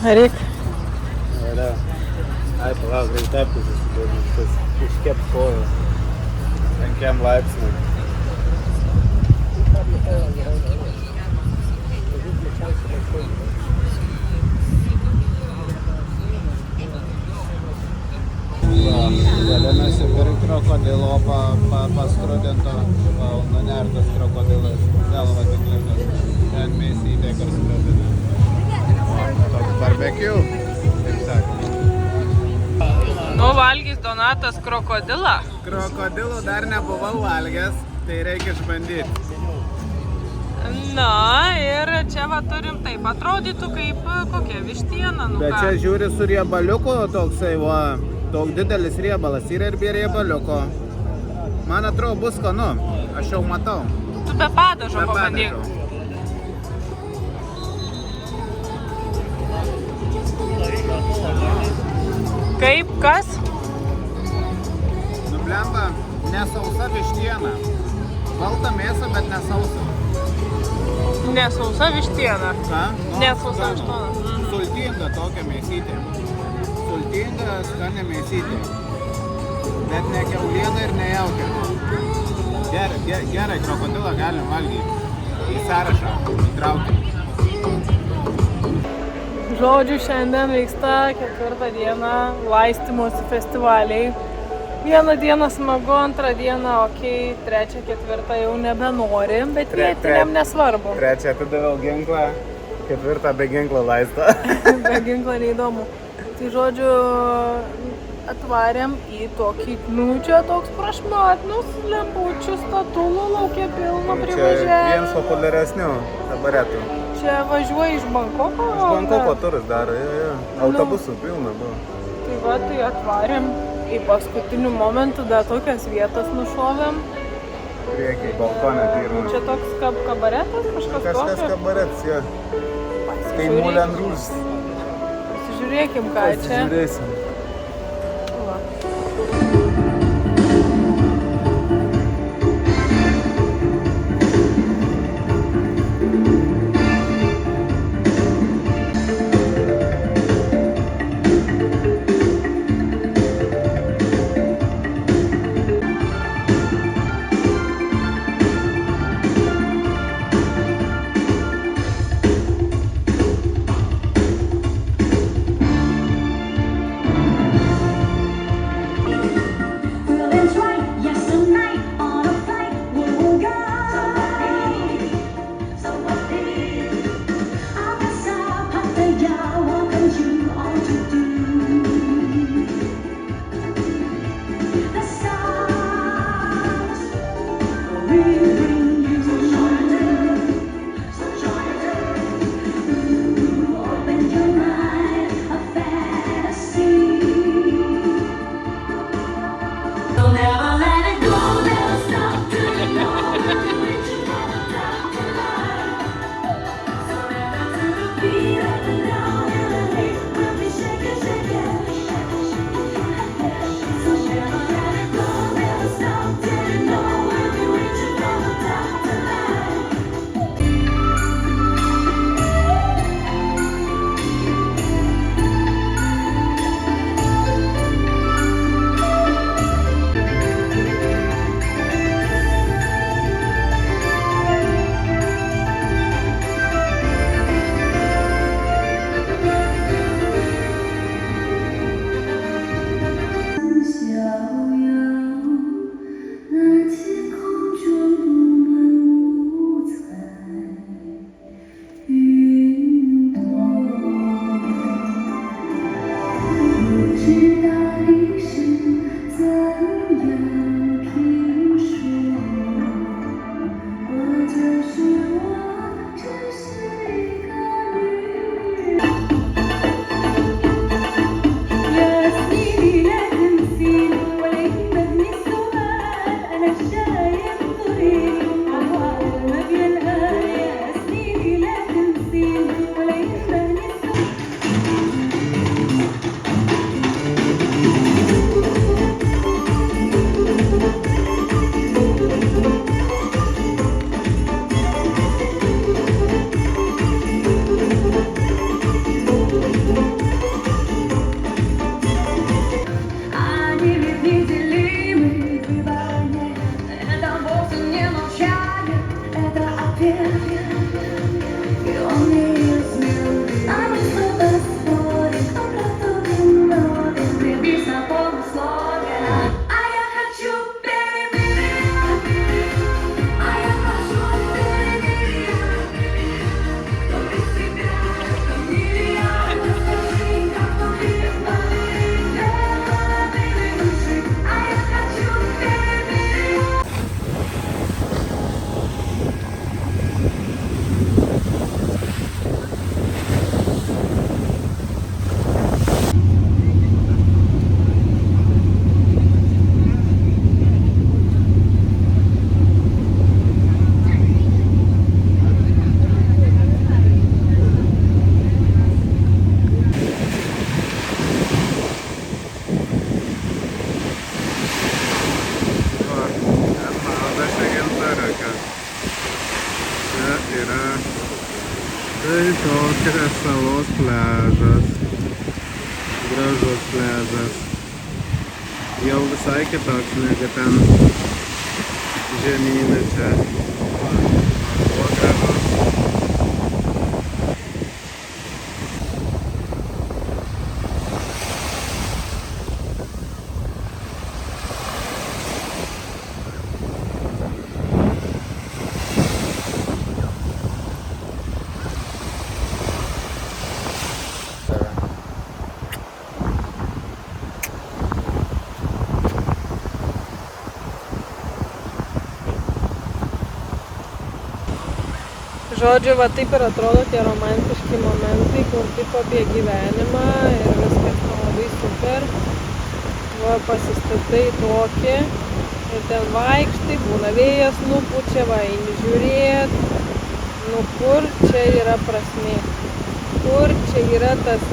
Reik. Ai, palauk, reikia teptis, iškep koją. 5 laipsnių. Dalinasi per krokodilo paskrudinto, nunertas krokodilas, galva tiklinas, ten mėsytė karskrudina. Toks barbecue, kaip sakoma. Nu, valgys Donatas krokodilą. Krokodilų dar nebuvau valgęs, tai reikia išbandyti. Na, ir čia va turim taip, atrodytų kaip kokia vištiena, nu Bet ką. čia žiūri su riebaliuku toksai, va, toks didelis riebalas yra ir be riebaliuko. Man atrodo bus skanu, aš jau matau. Tu be padažo Be pabandyk. padažo. Kaip, kas? Nublemba nesausa vištiena. Balta mėsa, bet nesausa. Nesausa vištiena. Ką? Nesausa skanu. vištiena. Sultinga tokia mėsytė. Sultinga, skani mėsytė. Bet ne kiauliena ir ne jaukė. Gerai, krokodilą galim valgyti. Į sąrašą įtraukti. Žodžiu, šiandien vyksta 4 dieną laistymosi festivaliai. Vieną dieną smagu, antrą dieną okei, 3, 4 jau nebenorim, bet vietiniam nesvarbu. 3 atidaviau ginklą, 4 be ginklo laistą. Be ginklo neįdomu. Tai žodžiu, atvarėm į tokį, nu čia toks prašmatnus, lempučių statulų laukia pilno Čia privažiavę. vienas populiaresnių tabaretų. Čia važiuoja iš Bankoko. Iš Bankoko turas daro, jo. Autobusų pilna buvo. Tai va, tai atvarėm į paskutinių momentų, dar tokias vietas nušovėm. Priekiai, balkonė pirma. Čia toks kabaretas, kažkas Kažkas tokio. kabarets, jo. Tai Moulin Rouge. Pasižiūrėkim, ką čia. Pasižiūrėsim. Va. Tikras salos pliažas. Gražus pliažas. Jau visai kitoks negu ten žemynė čia. Buvo gražus. Žodžiu, va taip ir atrodo tie romantiški momentai, kur taip apie gyvenimą ir viskas labai super. Va pasistatai tokį ir ten vaikštai, būna vėjas nupučia, va eini žiūrėt. Nu kur čia yra prasmė? Kur čia yra tas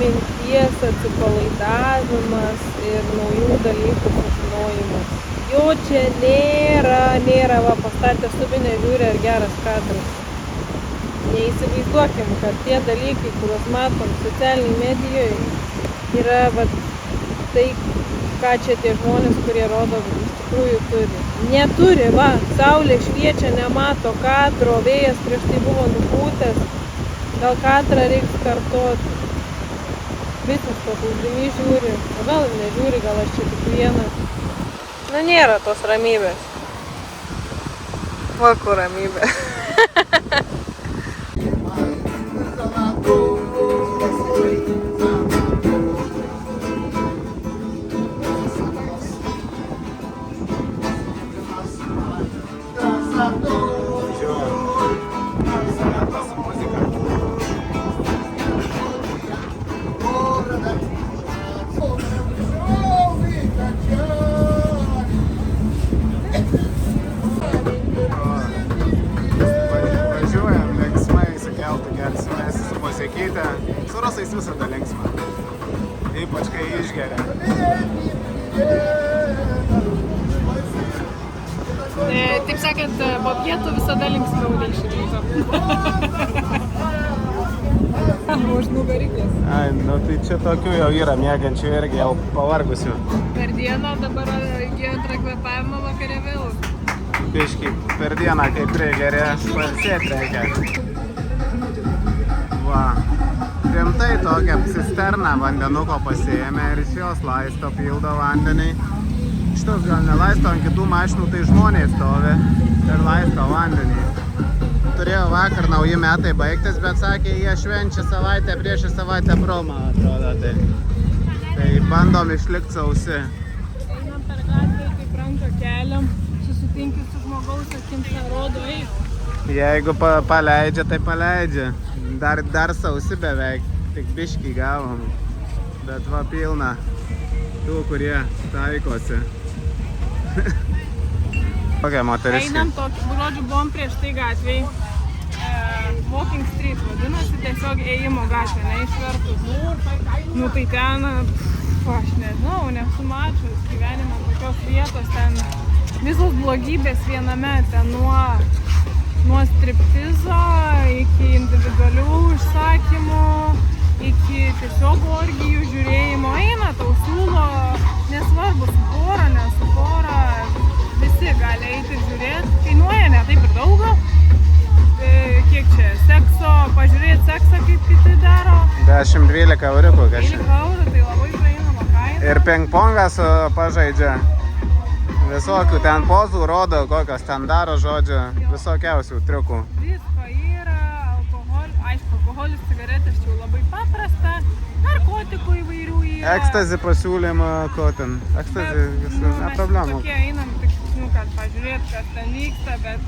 minties atsipalaidavimas ir naujų dalykų sužinojimas? Jo čia nėra, va pastatė subinę, žiūri ar geras kadras. Neįsivaizduokim, kad tie dalykai, kuriuos matom socialiniai medijoje, yra va, tai, ką čia tie žmonės, kurie rodo, iš tikrųjų turi. Neturi, va, saulė šviečia, nemato kadro, vėjas prieš tai buvo nupūtęs, gal kadrą reiks kartoti. Visas paplūdimy žiūri, o gal nežiūri, gal aš čia tik vienas. Na, nėra tos ramybės. Va, kur ramybė. Su rusais visada linksma, ypač kai išgeria. Taip sakant, po pietų visada linksmiau nei iš ryto. Už nugarikės. Ai, nu tai čia tokių jau yra miegančių irgi jau pavargusių. Per dieną dabar įgijo antrą kvėpavimą, vakare vėl. Biškį per dieną kaip prigeria, pailsėt reikia. Va. Rimtai tokią cisterną vandenuko pasiėmė ir iš jos laisto, pildo vandenį. Šitos gal nelaisto, ant kitų mašinų tai žmonės stovi ir laisto vandenį. Turėjo vakar nauji metai baigtis, bet sakė, jie švenčia savaitę prieš ir savaitę promą, atrodo. Tai bandom išlikti sausi. Einam per gatvę, kaip ranką keliam, susitinki su žmogaus akims, nerodo eik. Jeigu paleidžia, tai paleidžia. Dar sausi beveik, tik biškį gavom. Bet va pilna tų, kurie taikosi. Kokia moteriškė? Einam tokį, žodžiu, buvom prieš tai gatvėj. Walking Street vadinasi, tiesiog ėjimo gatvė, neišvertus. Nu tai ten, aš nežinau, nesu mačius gyvenime tokios vietos, ten visos blogybės viename, ten nuo striptizo iki individualių užsakymų, iki tiesiog orgijų žiūrėjimo. Eina, tau siūlo, nesvarbu, su pora, ne su pora, visi gali eiti ir žiūrėti. Kainuoja ne taip ir daug. Kiek čia? Sekso, pažiūrėti seksą, kaip kiti daro. 10-12 euriukų kažkaip. 12 eurų, tai labai praeinama kaina. Ir pingpongas pažaidžia. Visokių ten pozų rodo, kokios ten daro, žodžiu, visokiausių triukų. Visko yra, aišku, alkoholis, cigaretės čia jau labai paprasta, narkotikų įvairių yra. Ekstazi pasiūlymą, ko ten? Ekstazi, visų, ne problemų. Tokie einam, tik, kad pažiūrėti, kas ten vyksta, bet,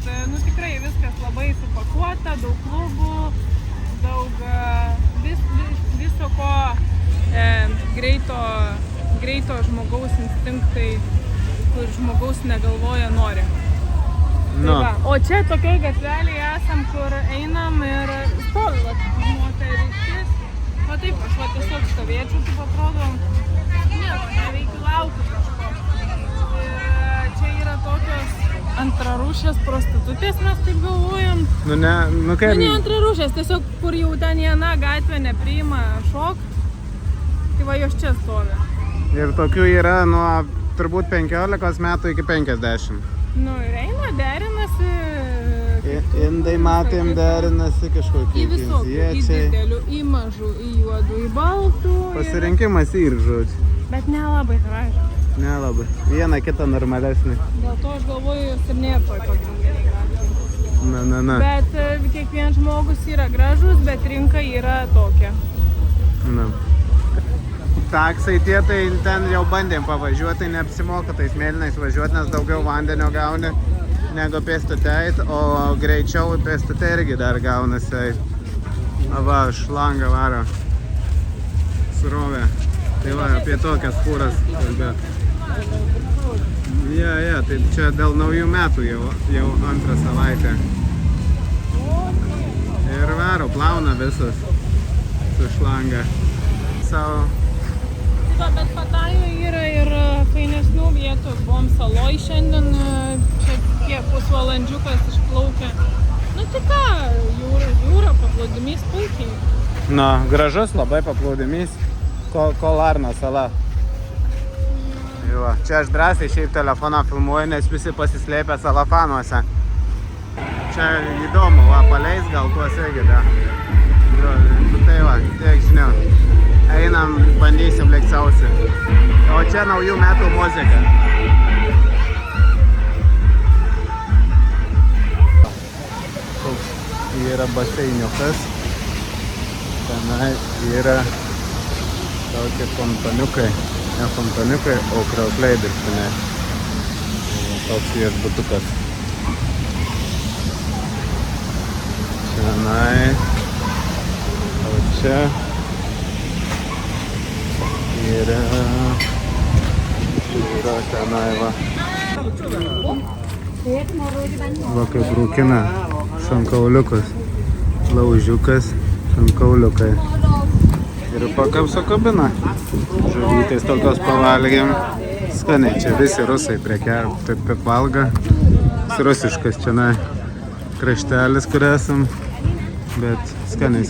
tikrai viskas labai supakuota, daug klubų, daug viso ko greito žmogaus instinktai, kur žmogaus negalvoja nori. Nu. Tai o čia tokioj gatvelėje esam, kur einam ir stovi moteriškis. O taip, aš tiesiog stovėčiau, taip atrodo, nieko neveikiu, laukiu kažko. Ir čia yra tokios Antrarūšės prostitutės mes taip galvojam. Nu ne, nu kaip... Nu ne antrarūšės, tiesiog kur jau ten viena gatvė nepriima šokt. Tai va jos čia stovi. Ir tokių yra nuo turbūt 15 metų iki 50. Nu ir eina, derinasi. Indai matėm derinasi kažkokie Į visokių, į didelių, į mažų, į juodų, į baltų. Pasirinkimas ir žodžiu. Bet nelabai gražu. Nelabai. Vieną kitą normalesnį. Dėl to aš galvoju, jos ir nėra toj pagrindiniai gatvėje. Na. Bet kiekvienas žmogus yra gražus, bet rinka yra tokia. Na. Taksai tie, tai ten jau bandėm pavažiuoti, neapsimoka tais mėlynais važiuoti, nes daugiau vandenio gauni negu pėstute eit, o greičiau pėstute irgi dar gaunasi eit. Va, šlanga varo. Surovė. Tai va, apie tokias fūras kalbėt. Ja, tai čia dėl naujų metų jau antrą savaitę. Ir varo, plauna visas su šlanga. Bet Patajoje yra ir fainesnių vietų. Buvom saloj šiandien, čia kiek pusvalandžiukas išplaukė. Nu tik ką, jūra, paplūdimys puikiai. Nu, gražus labai paplūdimys. Kolarno sala. Čia aš drąsiai šiaip telefoną filmuoju, nes visi pasislėpę salafanuose. Čia įdomu, va, paleis gal tuos irgi, da. Tai va, tiek žinių. Einam, bandysim lėkt sausį. O čia naujų metų muzika. Toks yra baseiniukas. Tenai yra tokie fontaniukai. Ne fontaniukai, o kriaukliai dirbtiniai. Toks viešbutukas. Čianai. O čia yra tenai va. Va kaip rūkina šankauliukas. Laužiukas, šankauliukai. Ir pakapso kabina. Žuvytės tokios pavalgėm. Skaniai, čia visi rusai prekiauja, taip valga. Rusiškas čia kraštelis, kur esam. Bet skaniai.